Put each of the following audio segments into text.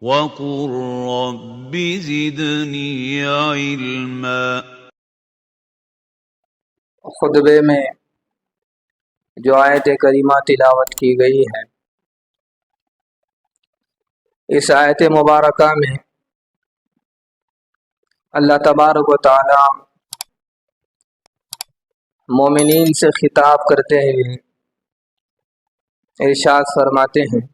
وقل رب زدنی علما۔ خطبے میں جو آیت کریمہ تلاوت کی گئی ہے، اس آیت مبارکہ میں اللہ تبارک و تعالی مومنین سے خطاب کرتے ہوئے ارشاد فرماتے ہیں،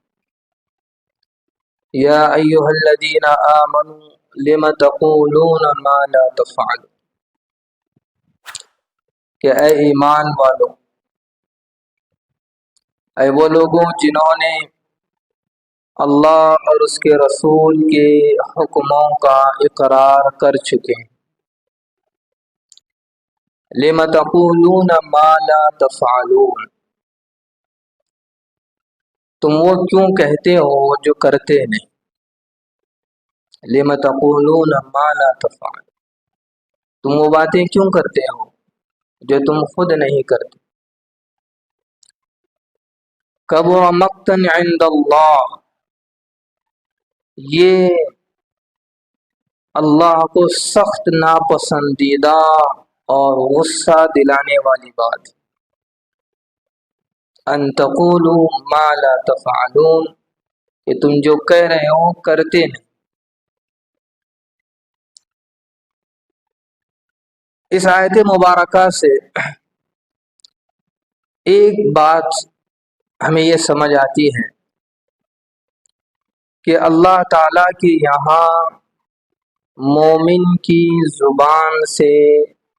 یا ایھا الذین آمنوا لم تقولون ما لا تفعلون، کہ اے ایمان والو، اے وہ لوگوں جنہوں نے اللہ اور اس کے رسول کے حکموں کا اقرار کر چکے ہیں، لم تقولون ما لا تفعلون، تم وہ کیوں کہتے ہو جو کرتے نہیں، لم تقولون ما لا تفعلون، تم وہ باتیں کیوں کرتے ہو جو تم خود نہیں کرتے، کبر مقتا عند اللہ، یہ اللہ کو سخت ناپسندیدہ اور غصہ دلانے والی بات، ان تقولوا ما لا تفعلون، کہ تم جو کہہ رہے ہو کرتے نہیں۔ اس آیت مبارکہ سے ایک بات ہمیں یہ سمجھ آتی ہے کہ اللہ تعالیٰ کے یہاں مومن کی زبان سے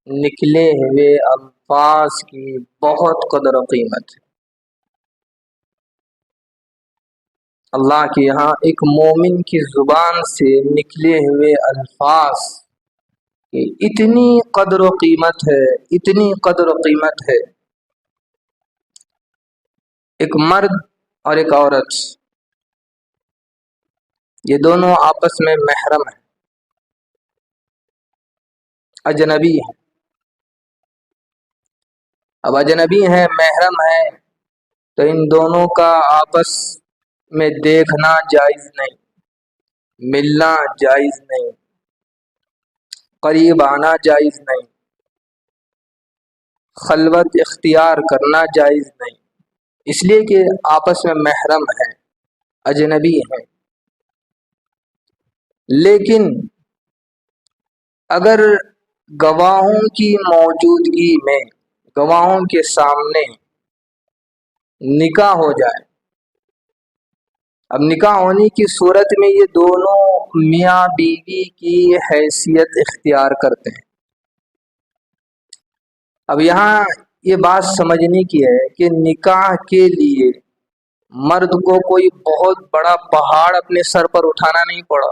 نکلے ہوئے الفاظ کی بہت قدر و قیمت ہے۔ اللہ کے یہاں ایک مومن کی زبان سے نکلے ہوئے الفاظ کی اتنی قدر و قیمت ہے، اتنی قدر و قیمت ہے۔ ایک مرد اور ایک عورت، یہ دونوں آپس میں محرم ہیں، اجنبی ہیں۔ اب اجنبی ہیں، محرم ہیں، تو ان دونوں کا آپس میں دیکھنا جائز نہیں، ملنا جائز نہیں، قریب آنا جائز نہیں، خلوت اختیار کرنا جائز نہیں، اس لیے کہ آپس میں محرم ہیں، اجنبی ہیں۔ لیکن اگر گواہوں کی موجودگی میں، گواہوں کے سامنے نکاح ہو جائے، اب نکاح ہونے کی صورت میں یہ دونوں میاں بیوی کی حیثیت اختیار کرتے ہیں۔ اب یہاں یہ بات سمجھنے کی ہے کہ نکاح کے لیے مرد کو کوئی بہت بڑا پہاڑ اپنے سر پر اٹھانا نہیں پڑا،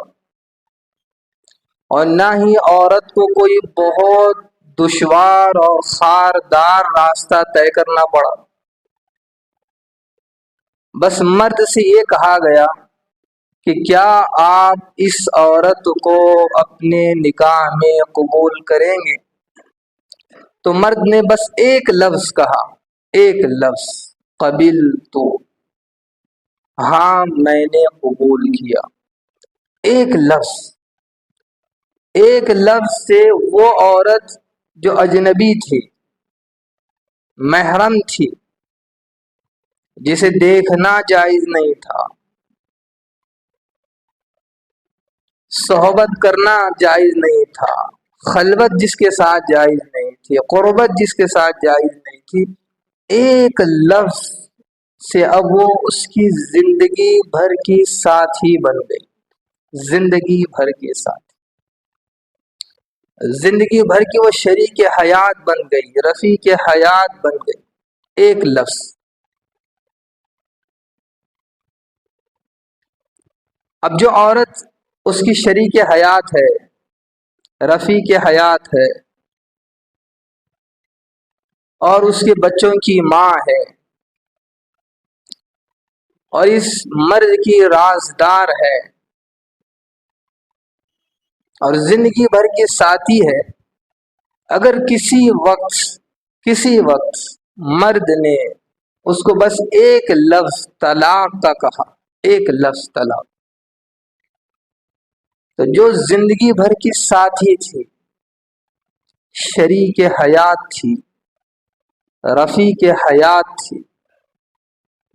اور نہ ہی عورت کو کوئی بہت دشوار اور خاردار راستہ طے کرنا پڑا۔ بس مرد سے یہ کہا گیا کہ کیا آپ اس عورت کو اپنے نکاح میں قبول کریں گے؟ تو مرد نے بس ایک لفظ کہا، ایک لفظ، قبلت، ہاں میں نے قبول کیا۔ ایک لفظ، ایک لفظ سے وہ عورت جو اجنبی تھی، محرم تھی، جسے دیکھنا جائز نہیں تھا، صحبت کرنا جائز نہیں تھا، خلوت جس کے ساتھ جائز نہیں تھی، قربت جس کے ساتھ جائز نہیں تھی، ایک لفظ سے اب وہ اس کی زندگی بھر کی ساتھی بن گئی، زندگی بھر کے ساتھ، زندگی بھر کی وہ شریک حیات بن گئی، رفیق حیات بن گئی، ایک لفظ۔ اب جو عورت اس کی شریک حیات ہے، رفیق حیات ہے، اور اس کے بچوں کی ماں ہے، اور اس مرد کی رازدار ہے، اور زندگی بھر کے ساتھی ہے، اگر کسی وقت مرد نے اس کو بس ایک لفظ طلاق کا کہا، ایک لفظ طلاق، تو جو زندگی بھر کی ساتھی تھی، شریک حیات تھی، رفیق حیات تھی،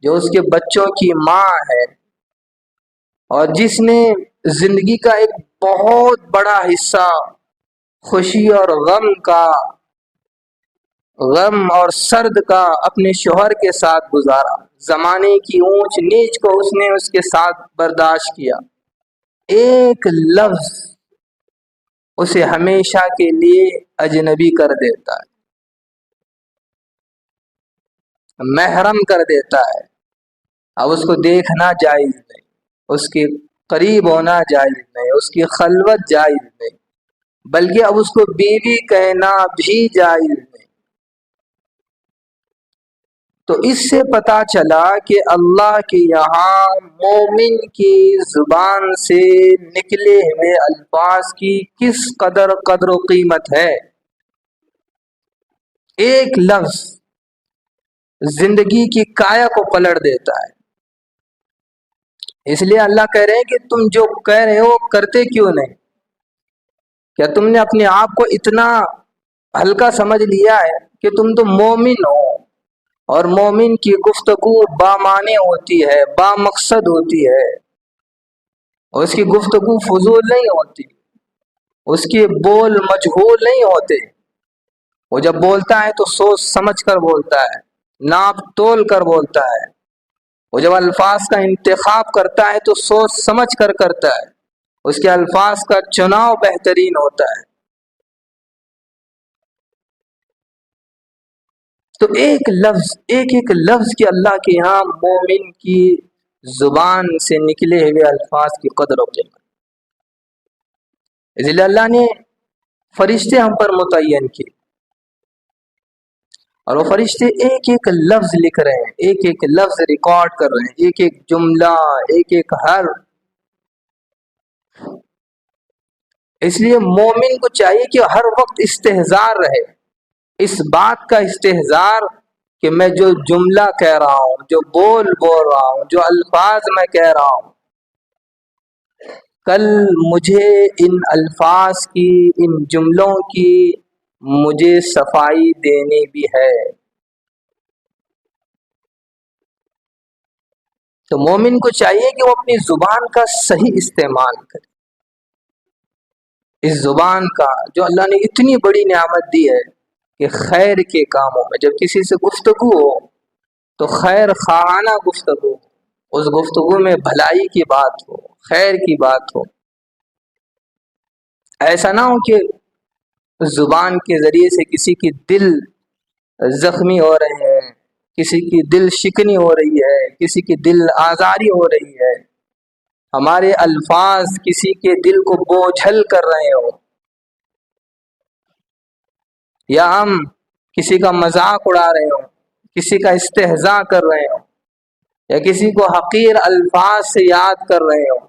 جو اس کے بچوں کی ماں ہے، اور جس نے زندگی کا ایک بہت بڑا حصہ خوشی اور غم اور سرد کا اپنے شوہر کے ساتھ گزارا، زمانے کی اونچ نیچ کو اس نے اس کے ساتھ برداشت کیا، ایک لفظ اسے ہمیشہ کے لیے اجنبی کر دیتا ہے، محرم کر دیتا ہے۔ اب اس کو دیکھنا جائز نہیں، اس کے قریب ہونا جائز نہیں، اس کی خلوت جائز نہیں، بلکہ اب اس کو بیوی کہنا بھی جائز نہیں۔ تو اس سے پتہ چلا کہ اللہ کے یہاں مومن کی زبان سے نکلے ہوئے الفاظ کی کس قدر و قیمت ہے۔ ایک لفظ زندگی کی کایا کو پلٹ دیتا ہے۔ اس لیے اللہ کہہ رہے ہیں کہ تم جو کہہ رہے ہو کرتے کیوں نہیں؟ کیا تم نے اپنے آپ کو اتنا ہلکا سمجھ لیا ہے کہ تم تو مومن ہو، اور مومن کی گفتگو بامعنی ہوتی ہے، با مقصد ہوتی ہے، اور اس کی گفتگو فضول نہیں ہوتی، اس کے بول مجہول نہیں ہوتے، وہ جب بولتا ہے تو سوچ سمجھ کر بولتا ہے، ناپ تول کر بولتا ہے، وہ جب الفاظ کا انتخاب کرتا ہے تو سوچ سمجھ کر کرتا ہے، اس کے الفاظ کا چناؤ بہترین ہوتا ہے۔ تو ایک لفظ کی اللہ کے یہاں مومن کی زبان سے نکلے ہوئے الفاظ کی قدر و قیمت، اس لیے اللہ نے فرشتے ہم پر متعین کیے، اور وہ فرشتے ایک ایک لفظ لکھ رہے ہیں، ایک ایک لفظ ریکارڈ کر رہے ہیں، ایک ایک جملہ، ایک ایک حرف۔ اس لیے مومن کو چاہیے کہ ہر وقت استحضار رہے، اس بات کا استحضار کہ میں جو جملہ کہہ رہا ہوں، جو بول رہا ہوں، جو الفاظ میں کہہ رہا ہوں، کل مجھے ان الفاظ کی، ان جملوں کی مجھے صفائی دینی بھی ہے۔ تو مومن کو چاہیے کہ وہ اپنی زبان کا صحیح استعمال کرے، اس زبان کا جو اللہ نے اتنی بڑی نعمت دی ہے کہ خیر کے کاموں میں جب کسی سے گفتگو ہو تو خیر خواہانہ گفتگو، اس گفتگو میں بھلائی کی بات ہو، خیر کی بات ہو، ایسا نہ ہو کہ زبان کے ذریعے سے کسی کی دل زخمی ہو رہے ہیں، کسی کی دل شکنی ہو رہی ہے، کسی کی دل آزاری ہو رہی ہے، ہمارے الفاظ کسی کے دل کو بوجھل کر رہے ہو، یا ہم کسی کا مذاق اڑا رہے ہوں، کسی کا استہزاء کر رہے ہوں، یا کسی کو حقیر الفاظ سے یاد کر رہے ہوں،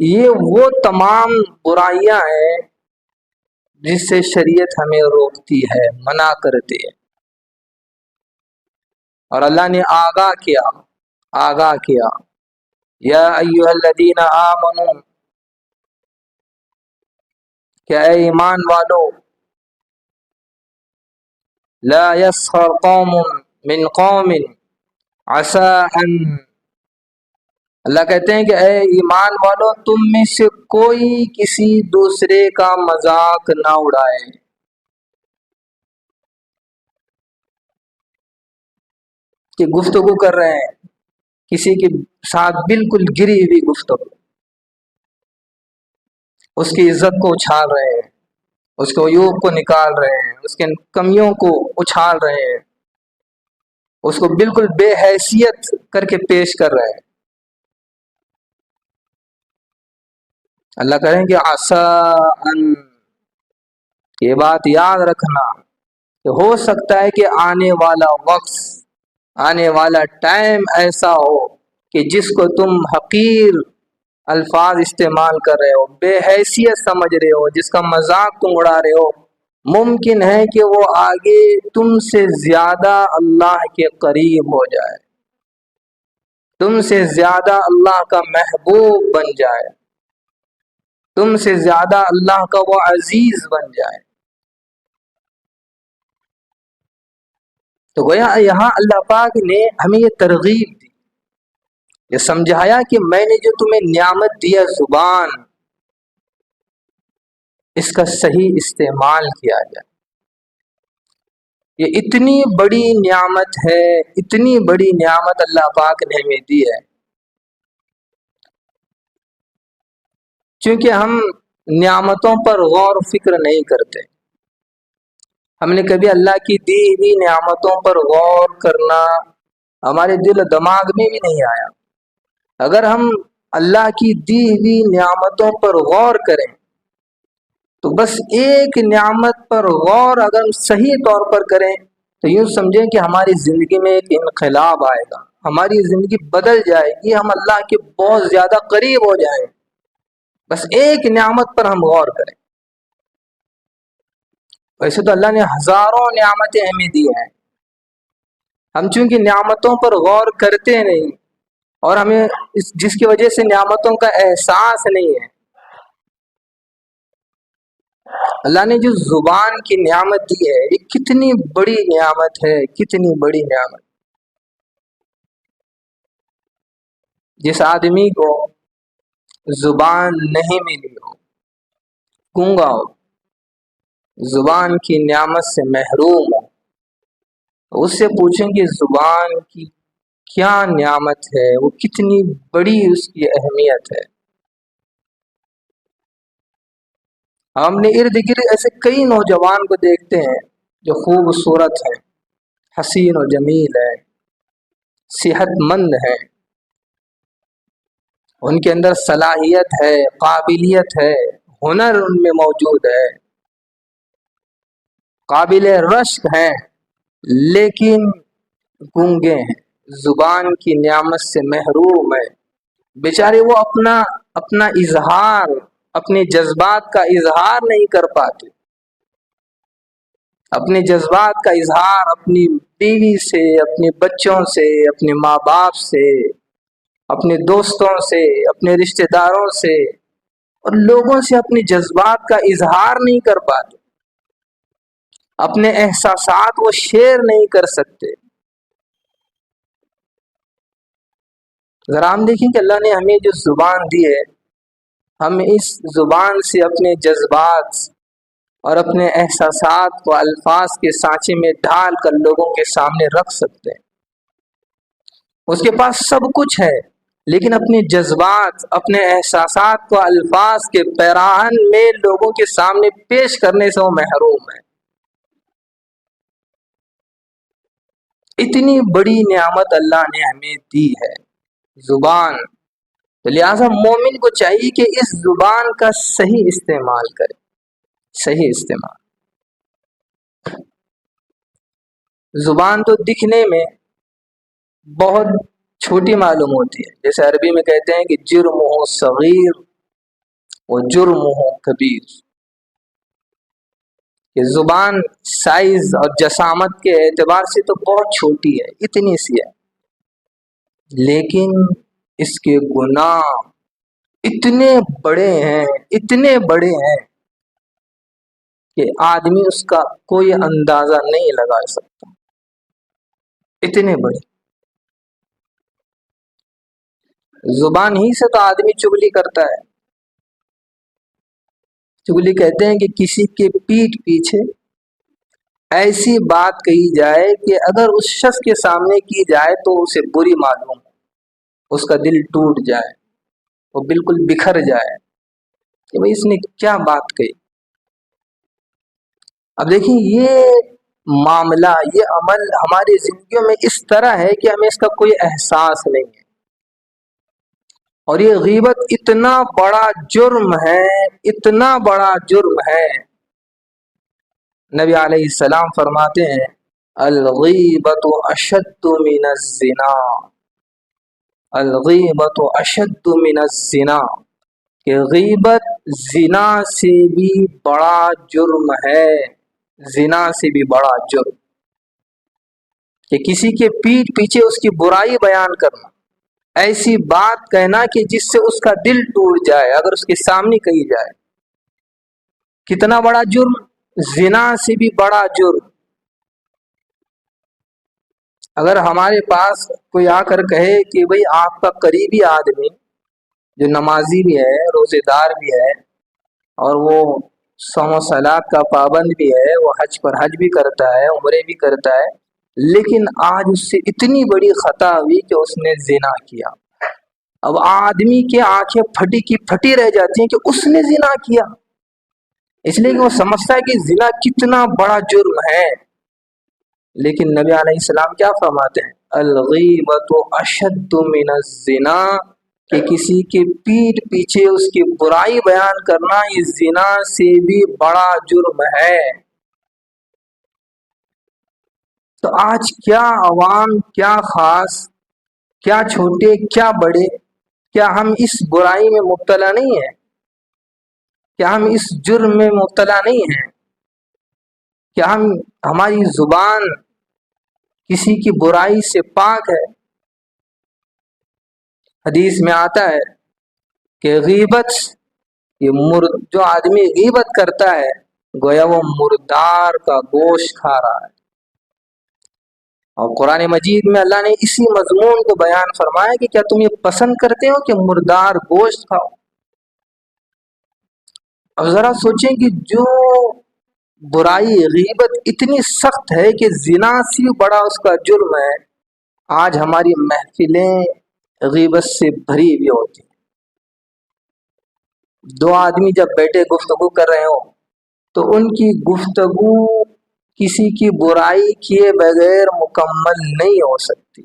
یہ وہ تمام برائیاں ہیں جس سے شریعت ہمیں روکتی ہے، منع کرتی ہے۔ اور اللہ نے آگاہ کیا یا ایھا الذین آمنوا، کہ اے ایمان والو، لا یسخر قوم من قوم عسى ان، اللہ کہتے ہیں کہ اے ایمان والو، تم میں سے کوئی کسی دوسرے کا مذاق نہ اڑائے۔ کہ گفتگو کر رہے ہیں کسی کے ساتھ بالکل گری ہوئی گفتگو، اس کی عزت کو اچھال رہے ہیں، اس کے عیوب کو نکال رہے ہیں، اس کے کمیوں کو اچھال رہے ہیں، اس کو بالکل بے حیثیت کر کے پیش کر رہے ہیں، اللہ کہیں کہ عسى ان، یہ بات یاد رکھنا کہ ہو سکتا ہے کہ آنے والا وقت، آنے والا ٹائم ایسا ہو کہ جس کو تم حقیر الفاظ استعمال کر رہے ہو، بے حیثیت سمجھ رہے ہو، جس کا مذاق تم اڑا رہے ہو، ممکن ہے کہ وہ آگے تم سے زیادہ اللہ کے قریب ہو جائے، تم سے زیادہ اللہ کا محبوب بن جائے، تم سے زیادہ اللہ کا وہ عزیز بن جائے. تو گویا یہاں اللہ پاک نے ہمیں یہ ترغیب دی، یہ سمجھایا کہ میں نے جو تمہیں نعمت دیا زبان، اس کا صحیح استعمال کیا جائے. یہ اتنی بڑی نعمت ہے، اتنی بڑی نعمت اللہ پاک نے ہمیں دی ہے. چونکہ ہم نعمتوں پر غور و فکر نہیں کرتے، ہم نے کبھی اللہ کی دی ہوئی نعمتوں پر غور کرنا ہمارے دل و دماغ میں بھی نہیں آیا. اگر ہم اللہ کی دی ہوئی نعمتوں پر غور کریں تو بس ایک نعمت پر غور اگر ہم صحیح طور پر کریں تو یوں سمجھیں کہ ہماری زندگی میں ایک انقلاب آئے گا، ہماری زندگی بدل جائے گی، ہم اللہ کے بہت زیادہ قریب ہو جائیں. بس ایک نعمت پر ہم غور کریں. ویسے تو اللہ نے ہزاروں نعمتیں ہمیں دی ہیں، ہم چونکہ نعمتوں پر غور کرتے نہیں اور ہمیں جس کی وجہ سے نعمتوں کا احساس نہیں ہے. اللہ نے جو زبان کی نعمت دی ہے یہ کتنی بڑی نعمت ہے، کتنی بڑی نعمت. جس آدمی کو زبان نہیں ملی ہو، گونگا ہو، زبان کی نعمت سے محروم ہو، اس سے پوچھیں کہ زبان کی کیا نعمت ہے، وہ کتنی بڑی اس کی اہمیت ہے. ہم نے ارد گرد ایسے کئی نوجوان کو دیکھتے ہیں جو خوبصورت ہیں، حسین و جمیل ہیں، صحت مند ہیں، ان کے اندر صلاحیت ہے، قابلیت ہے، ہنر ان میں موجود ہے، قابل رشک ہیں، لیکن گونگے ہیں، زبان کی نعمت سے محروم ہے. بیچارے وہ اپنا اظہار، اپنے جذبات کا اظہار نہیں کر پاتے. اپنے جذبات کا اظہار اپنی بیوی سے، اپنے بچوں سے، اپنے ماں باپ سے، اپنے دوستوں سے، اپنے رشتہ داروں سے اور لوگوں سے اپنے جذبات کا اظہار نہیں کر پاتے. اپنے احساسات وہ شیئر نہیں کر سکتے. ذرا ہم دیکھیں کہ اللہ نے ہمیں جو زبان دی ہے، ہم اس زبان سے اپنے جذبات اور اپنے احساسات کو الفاظ کے سانچے میں ڈھال کر لوگوں کے سامنے رکھ سکتے ہیں. اس کے پاس سب کچھ ہے لیکن اپنے جذبات، اپنے احساسات کو الفاظ کے پیراہن میں لوگوں کے سامنے پیش کرنے سے وہ محروم ہے. اتنی بڑی نعمت اللہ نے ہمیں دی ہے زبان. تو لہٰذا مومن کو چاہیے کہ اس زبان کا صحیح استعمال کرے، صحیح استعمال. زبان تو دکھنے میں بہت چھوٹی معلوم ہوتی ہے، جیسے عربی میں کہتے ہیں کہ جرم ہو صغیر و جرم ہو کبیر، کہ زبان سائز اور جسامت کے اعتبار سے تو بہت چھوٹی ہے، اتنی سی ہے، لیکن اس کے گناہ اتنے بڑے ہیں، اتنے بڑے ہیں کہ آدمی اس کا کوئی اندازہ نہیں لگا سکتا، اتنے بڑے. زبان ہی سے تو آدمی چغلی کرتا ہے. چغلی کہتے ہیں کہ کسی کے پیٹھ پیچھے ایسی بات کہی جائے کہ اگر اس شخص کے سامنے کی جائے تو اسے بری معلوم ہو، اس کا دل ٹوٹ جائے، وہ بالکل بکھر جائے کہ بھئی اس نے کیا بات کہی. اب دیکھیں یہ معاملہ، یہ عمل ہماری زندگیوں میں اس طرح ہے کہ ہمیں اس کا کوئی احساس نہیں ہے. اور یہ غیبت اتنا بڑا جرم ہے، اتنا بڑا جرم ہے. نبی علیہ السلام فرماتے ہیں الغیبت اشد من الزنا، الغیبت اشد من الزنا، کہ غیبت زنا سے بھی بڑا جرم ہے، زنا سے بھی بڑا جرم. کہ کسی کے پیٹھ پیچھے اس کی برائی بیان کرنا، ایسی بات کہنا کہ جس سے اس کا دل ٹوٹ جائے اگر اس کے سامنے کہی جائے. کتنا بڑا جرم، زنا سے بھی بڑا جرم. اگر ہمارے پاس کوئی آ کر کہے کہ بھئی آپ کا قریبی آدمی جو نمازی بھی ہے، روزے دار بھی ہے، اور وہ صوم و صلات کا پابند بھی ہے، وہ حج پر حج بھی کرتا ہے، عمرے بھی کرتا ہے، لیکن آج اس سے اتنی بڑی خطا ہوئی کہ اس نے زنا کیا. اب آدمی کے آنکھیں پھٹی کی پھٹی رہ جاتی ہیں کہ اس نے زنا کیا، اس لیے کہ وہ سمجھتا ہے کہ زنا کتنا بڑا جرم ہے. لیکن نبی علیہ السلام کیا فرماتے ہیں؟ الغیبۃ اشد من الزنا، کہ کسی کے پیٹھ پیچھے اس کی برائی بیان کرنا یہ زنا سے بھی بڑا جرم ہے. تو آج کیا عوام، کیا خاص، کیا چھوٹے، کیا بڑے، کیا ہم اس برائی میں مبتلا نہیں ہیں؟ کیا ہم اس جرم میں مبتلا نہیں ہیں؟ کیا ہماری زبان کسی کی برائی سے پاک ہے؟ حدیث میں آتا ہے کہ غیبت، جو آدمی غیبت کرتا ہے گویا وہ مردار کا گوشت کھا رہا ہے. اور قرآن مجید میں اللہ نے اسی مضمون کو بیان فرمایا کہ کیا تم یہ پسند کرتے ہو کہ مردار گوشت کھاؤ؟ اب ذرا سوچیں کہ جو برائی غیبت اتنی سخت ہے کہ زنا سے بڑا اس کا جرم ہے، آج ہماری محفلیں غیبت سے بھری ہوئی ہوتی ہیں. دو آدمی جب بیٹھے گفتگو کر رہے ہو تو ان کی گفتگو کسی کی برائی کیے بغیر مکمل نہیں ہو سکتی.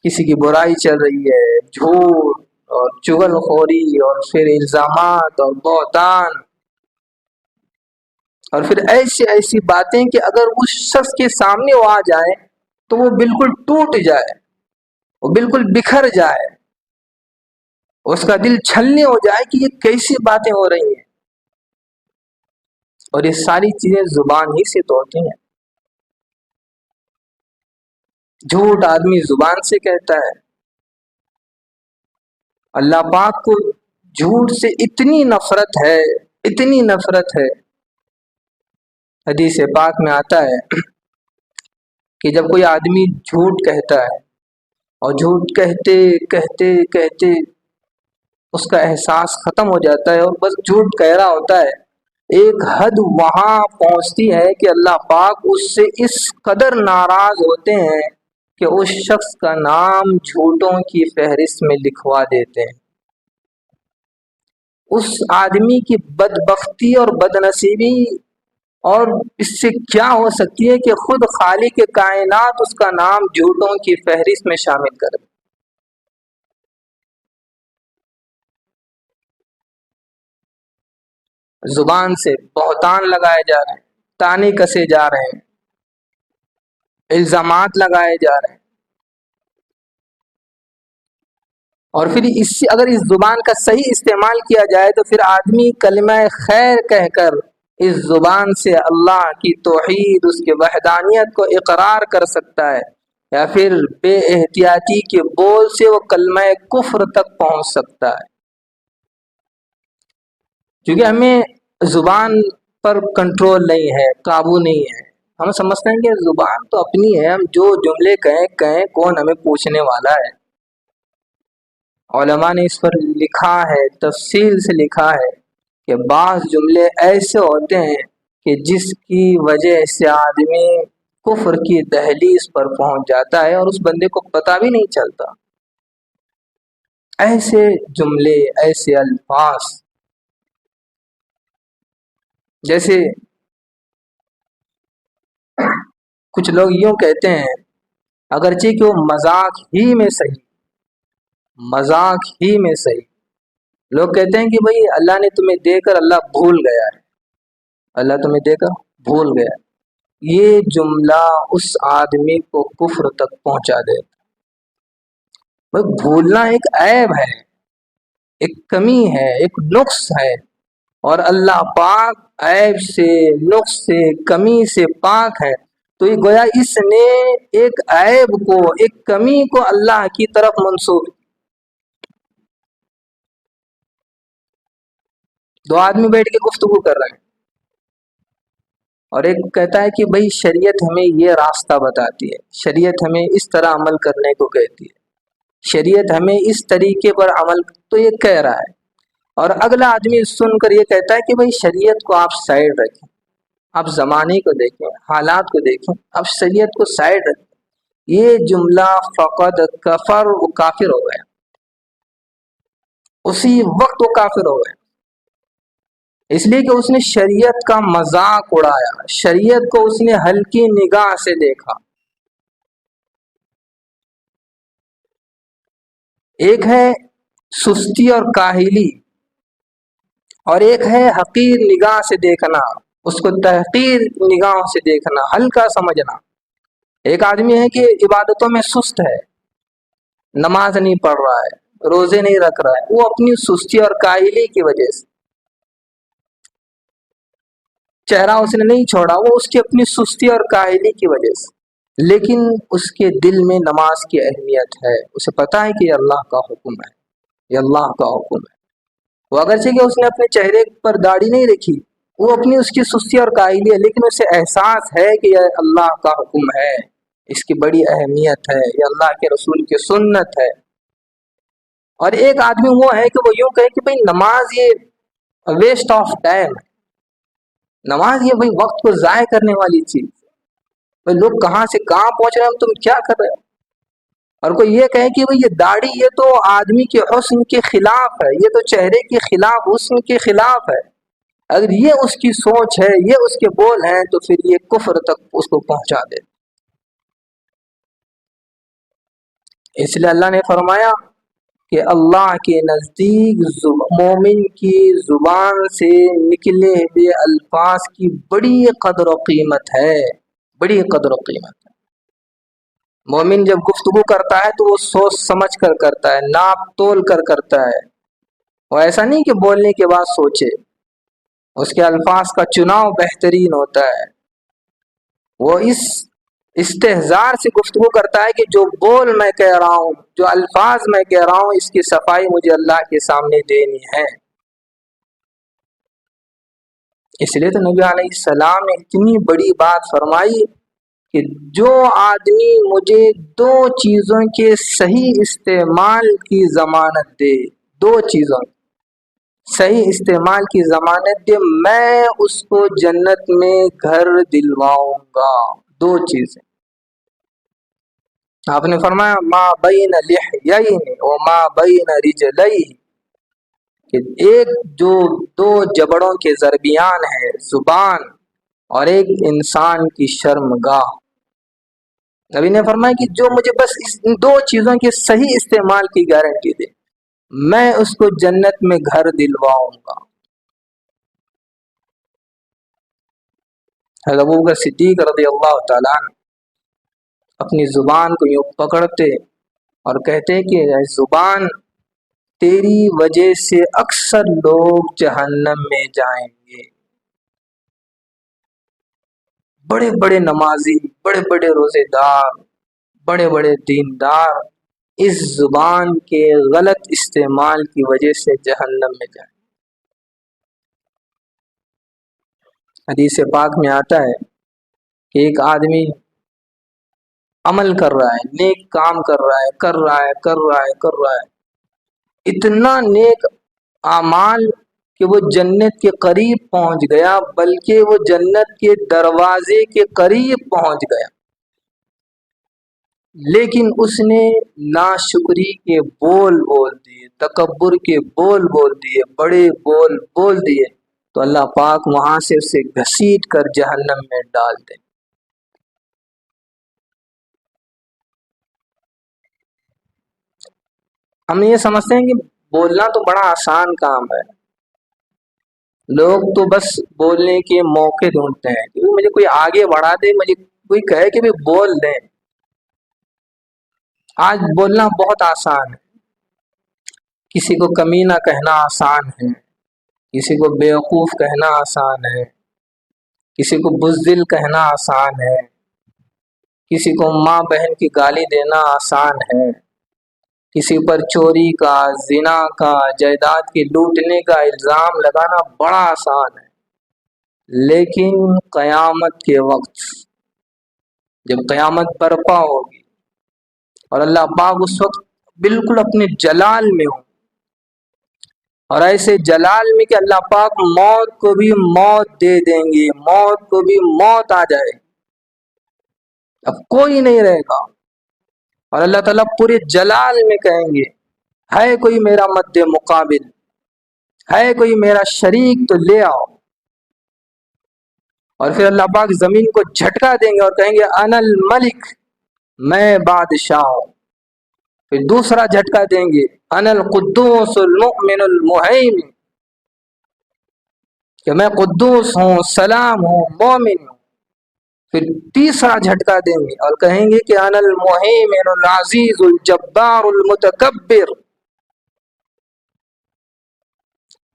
کسی کی برائی چل رہی ہے، جھوٹ اور چغل خوری اور پھر الزامات اور بہتان، اور پھر ایسی باتیں کہ اگر اس شخص کے سامنے وہ آ جائے تو وہ بالکل ٹوٹ جائے، وہ بالکل بکھر جائے، اس کا دل چھلنی ہو جائے کہ یہ کیسی باتیں ہو رہی ہیں. اور یہ ساری چیزیں زبان ہی سے تو ہوتی ہیں. جھوٹ آدمی زبان سے کہتا ہے. اللہ پاک کو جھوٹ سے اتنی نفرت ہے، اتنی نفرت ہے. حدیث پاک میں آتا ہے کہ جب کوئی آدمی جھوٹ کہتا ہے اور جھوٹ کہتے کہتے کہتے اس کا احساس ختم ہو جاتا ہے اور بس جھوٹ کہہ رہا ہوتا ہے، ایک حد وہاں پہنچتی ہے کہ اللہ پاک اس سے اس قدر ناراض ہوتے ہیں کہ اس شخص کا نام جھوٹوں کی فہرست میں لکھوا دیتے ہیں. اس آدمی کی بدبختی اور بدنصیبی اور اس سے کیا ہو سکتی ہے کہ خود خالق کائنات اس کا نام جھوٹوں کی فہرست میں شامل کر دے. زبان سے بہتان لگائے جا رہے ہیں، تانے کسے جا رہے ہیں، الزامات لگائے جا رہے ہیں. اور پھر اس سے اگر اس زبان کا صحیح استعمال کیا جائے تو پھر آدمی کلمہ خیر کہہ کر اس زبان سے اللہ کی توحید، اس کی وحدانیت کو اقرار کر سکتا ہے، یا پھر بے احتیاطی کے بول سے وہ کلمہ کفر تک پہنچ سکتا ہے. کیونکہ ہمیں زبان پر کنٹرول نہیں ہے، قابو نہیں ہے. ہم سمجھتے ہیں کہ زبان تو اپنی ہے، ہم جو جملے کہیں کون ہمیں پوچھنے والا ہے. علماء نے اس پر لکھا ہے، تفصیل سے لکھا ہے کہ بعض جملے ایسے ہوتے ہیں کہ جس کی وجہ سے آدمی کفر کی دہلیز پر پہنچ جاتا ہے اور اس بندے کو پتہ بھی نہیں چلتا. ایسے جملے، ایسے الفاظ، جیسے کچھ لوگ یوں کہتے ہیں، اگرچہ کہ وہ مذاق ہی میں صحیح، لوگ کہتے ہیں کہ بھئی اللہ نے تمہیں دے کر اللہ بھول گیا ہے، اللہ تمہیں دے کر بھول گیا. یہ جملہ اس آدمی کو کفر تک پہنچا دیتا. بھئی بھولنا ایک عیب ہے، ایک کمی ہے، ایک نقص ہے، اور اللہ پاک عیب سے، نقص سے، کمی سے پاک ہے. تو یہ گویا اس نے ایک عیب کو، ایک کمی کو اللہ کی طرف منسوب. دو آدمی بیٹھ کے گفتگو کر رہے ہیں اور ایک کہتا ہے کہ بھائی شریعت ہمیں یہ راستہ بتاتی ہے، شریعت ہمیں اس طرح عمل کرنے کو کہتی ہے، شریعت ہمیں اس طریقے پر عمل، تو یہ کہہ رہا ہے. اور اگلا آدمی سن کر یہ کہتا ہے کہ بھائی شریعت کو آپ سائڈ رکھیں، آپ زمانے کو دیکھیں، حالات کو دیکھیں، آپ شریعت کو سائڈ رکھیں. یہ جملہ فقد کفر، وہ کافر ہو گیا، اسی وقت وہ کافر ہو گیا، اس لیے کہ اس نے شریعت کا مذاق اڑایا، شریعت کو اس نے ہلکی نگاہ سے دیکھا. ایک ہے سستی اور کاہلی، اور ایک ہے حقیر نگاہ سے دیکھنا، اس کو تحقیر نگاہوں سے دیکھنا، ہلکا سمجھنا. ایک آدمی ہے کہ عبادتوں میں سست ہے، نماز نہیں پڑھ رہا ہے، روزے نہیں رکھ رہا ہے، وہ اپنی سستی اور کاہلی کی وجہ سے، چہرہ اس نے نہیں چھوڑا، وہ اس کی اپنی سستی اور کاہلی کی وجہ سے، لیکن اس کے دل میں نماز کی اہمیت ہے، اسے پتا ہے کہ یہ اللہ کا حکم ہے، یہ اللہ کا حکم ہے. وہ اگرچہ کہ اس نے اپنے چہرے پر داڑھی نہیں رکھی، وہ اپنی اس کی سستی اور کاہلی ہے، لیکن اسے احساس ہے کہ یہ اللہ کا حکم ہے، اس کی بڑی اہمیت ہے، یہ اللہ کے رسول کی سنت ہے. اور ایک آدمی وہ ہے کہ وہ یوں کہے کہ بھئی نماز یہ ویسٹ آف ٹائم ہے، نماز یہ بھئی وقت کو ضائع کرنے والی چیز، بھئی لوگ کہاں سے کہاں پہنچ رہے ہیں، تم کیا کر رہے ہو. اور کوئی یہ کہے کہ بھئی یہ داڑھی یہ تو آدمی کے حسن کے خلاف ہے، یہ تو چہرے کے خلاف، حسن کے خلاف ہے، اگر یہ اس کی سوچ ہے، یہ اس کے بول ہیں، تو پھر یہ کفر تک اس کو پہنچا دے. اس لیے اللہ نے فرمایا کہ اللہ کے نزدیک مومن کی زبان سے نکلے ہوئے الفاظ کی بڑی قدر و قیمت ہے، بڑی قدر و قیمت ہے. مومن جب گفتگو کرتا ہے تو وہ سوچ سمجھ کر کرتا ہے، ناپ تول کر کرتا ہے، وہ ایسا نہیں کہ بولنے کے بعد سوچے، اس کے الفاظ کا چناؤ بہترین ہوتا ہے. وہ اس استحضار سے گفتگو کرتا ہے کہ جو بول میں کہہ رہا ہوں، جو الفاظ میں کہہ رہا ہوں، اس کی صفائی مجھے اللہ کے سامنے دینی ہے. اس لیے تو نبی علیہ السلام نے اتنی بڑی بات فرمائی کہ جو آدمی مجھے دو چیزوں کے صحیح استعمال کی ضمانت دے، دو چیزوں صحیح استعمال کی ضمانت دے، میں اس کو جنت میں گھر دلواؤں گا. دو چیزیں آپ نے فرمایا ما بین لحیین و ما بین رجلین، کہ ایک جو دو جبڑوں کے درمیان ہے زبان، اور ایک انسان کی شرمگاہ. نبی نے فرمایا کہ جو مجھے بس اس دو چیزوں کے صحیح استعمال کی گارنٹی دے، میں اس کو جنت میں گھر دلواؤں گا. حضرت ابوبکر صدیق رضی اللہ تعالیٰ عنہ اپنی زبان کو یوں پکڑتے اور کہتے کہ زبان تیری وجہ سے اکثر لوگ جہنم میں جائیں گے. بڑے بڑے نمازی، بڑے بڑے روزے دار، بڑے بڑے دیندار اس زبان کے غلط استعمال کی وجہ سے جہنم میں جائیں. حدیث پاک میں آتا ہے کہ ایک آدمی عمل کر رہا ہے، نیک کام کر رہا ہے، اتنا نیک اعمال کہ وہ جنت کے قریب پہنچ گیا، بلکہ وہ جنت کے دروازے کے قریب پہنچ گیا، لیکن اس نے ناشکری کے بول بول دیے، تکبر کے بول بول دیے، بڑے بول بول دیے، تو اللہ پاک وہاں سے اسے گھسیٹ کر جہنم میں ڈال دے. ہم یہ سمجھتے ہیں کہ بولنا تو بڑا آسان کام ہے، لوگ تو بس بولنے کے موقع ڈھونڈتے ہیں کہ مجھے کوئی آگے بڑھا دے، مجھے کوئی کہے کہ بھی بول دیں. آج بولنا بہت آسان ہے، کسی کو کمینہ کہنا آسان ہے، کسی کو بیوقوف کہنا آسان ہے، کسی کو بزدل کہنا آسان ہے، کسی کو ماں بہن کی گالی دینا آسان ہے، کسی پر چوری کا، زنا کا، جائیداد کی لوٹنے کا الزام لگانا بڑا آسان ہے، لیکن قیامت کے وقت جب قیامت برپا ہوگی اور اللہ پاک اس وقت بالکل اپنے جلال میں ہوں، اور ایسے جلال میں کہ اللہ پاک موت کو بھی موت دے دیں گے، موت کو بھی موت آ جائے، اب کوئی نہیں رہے گا، اور اللہ تعالیٰ پورے جلال میں کہیں گے ہے کوئی میرا مد مقابل، ہے کوئی میرا شریک تو لے آؤ، اور پھر اللہ پاک زمین کو جھٹکا دیں گے اور کہیں گے انا الملک، میں بادشاہ ہوں، پھر دوسرا جھٹکا دیں گے انا القدوس المؤمن المہیمن، کہ میں قدوس ہوں، سلام ہوں، مومن ہوں، پھر تیسرا جھٹکا دیں گے اور کہیں گے کہ انا المہیمن العزیز الجبار المتکبر۔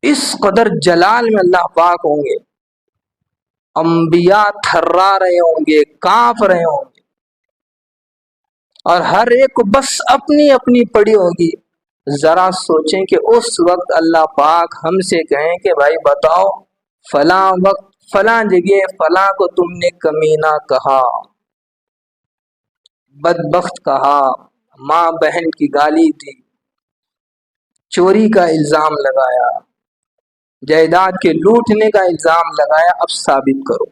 اس قدر جلال میں اللہ پاک ہوں گے، انبیاء تھرا رہے ہوں گے، کانپ رہے ہوں گے، اور ہر ایک کو بس اپنی اپنی پڑی ہوگی۔ ذرا سوچیں کہ اس وقت اللہ پاک ہم سے کہیں کہ بھائی بتاؤ فلاں وقت فلاں جگہ فلاں کو تم نے کمینہ کہا، بدبخت کہا، ماں بہن کی گالی دی، چوری کا الزام لگایا، جائیداد کے لوٹنے کا الزام لگایا، اب ثابت کرو۔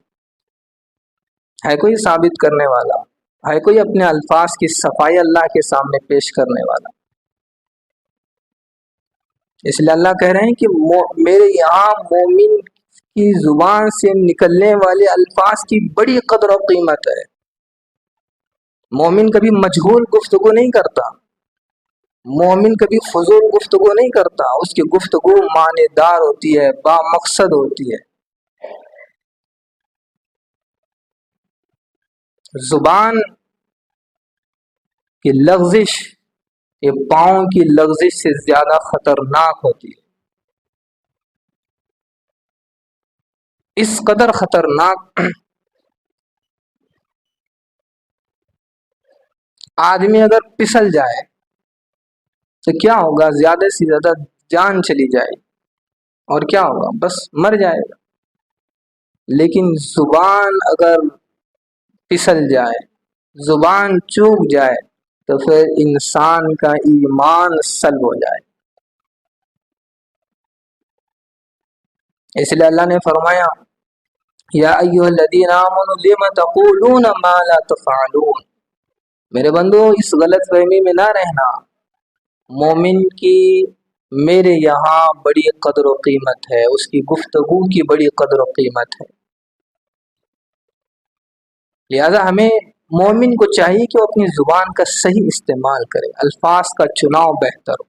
ہے کوئی ثابت کرنے والا؟ ہے کوئی اپنے الفاظ کی صفائی اللہ کے سامنے پیش کرنے والا؟ اس لیے اللہ کہہ رہے ہیں کہ میرے یہاں مومن کی زبان سے نکلنے والے الفاظ کی بڑی قدر و قیمت ہے۔ مومن کبھی مجہول گفتگو نہیں کرتا، مومن کبھی فضول گفتگو نہیں کرتا، اس کی گفتگو معنی دار ہوتی ہے، با مقصد ہوتی ہے۔ زبان کی لغزش یہ پاؤں کی لغزش سے زیادہ خطرناک ہوتی ہے، اس قدر خطرناک آدمی اگر پھسل جائے تو کیا ہوگا؟ زیادہ سے زیادہ جان چلی جائے، اور کیا ہوگا؟ بس مر جائے گا۔ لیکن زبان اگر پھسل جائے، زبان چوک جائے، تو پھر انسان کا ایمان سلب ہو جائے۔ اس لیے اللہ نے فرمایا یا ایھا الذین آمنوا لم تقولون ما لا تفعلون، میرے بندو اس غلط فہمی میں نہ رہنا، مومن کی میرے یہاں بڑی قدر و قیمت ہے، اس کی گفتگو کی بڑی قدر و قیمت ہے۔ لہذا ہمیں مومن کو چاہیے کہ وہ اپنی زبان کا صحیح استعمال کرے، الفاظ کا چناؤ بہتر ہو،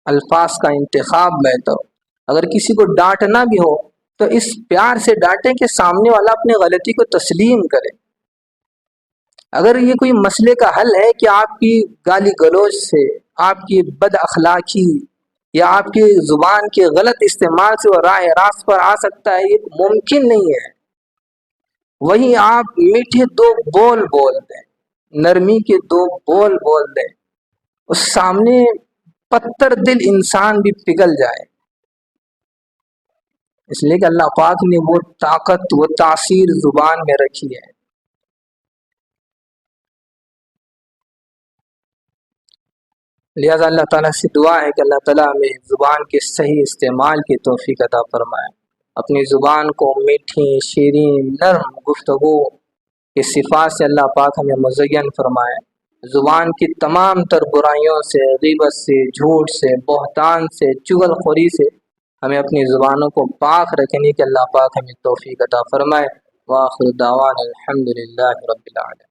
الفاظ کا انتخاب بہتر ہو۔ اگر کسی کو ڈانٹنا بھی ہو تو اس پیار سے ڈانٹیں کہ سامنے والا اپنی غلطی کو تسلیم کرے۔ اگر یہ کوئی مسئلے کا حل ہے کہ آپ کی گالی گلوچ سے، آپ کی بد اخلاقی یا آپ کی زبان کے غلط استعمال سے وہ راہ راست پر آ سکتا ہے، یہ ممکن نہیں ہے، وہیں آپ میٹھے دو بول بول دیں، نرمی کے دو بول بول دیں، اس سامنے پتھر دل انسان بھی پگھل جائے۔ اس لیے کہ اللہ پاک نے وہ طاقت، وہ تاثیر زبان میں رکھی ہے۔ لہذا اللہ تعالیٰ سے دعا ہے کہ اللہ تعالیٰ ہمیں زبان کے صحیح استعمال کی توفیق عطا فرمائے، اپنی زبان کو میٹھی، شیرین، نرم گفتگو کی صفات سے اللہ پاک ہمیں مزین فرمائے، زبان کی تمام تر برائیوں سے، غیبت سے، جھوٹ سے، بہتان سے، چغل خوری سے ہمیں اپنی زبانوں کو پاک رکھنے کی اللہ پاک ہمیں توفیق عطا فرمائے۔ وآخر دعوانا الحمدللہ رب العالمین۔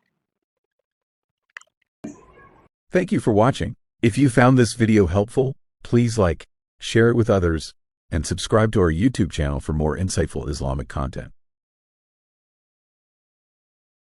Thank you for watching. If you found this video helpful, please like, share it with others, and subscribe to our YouTube channel for more insightful Islamic content.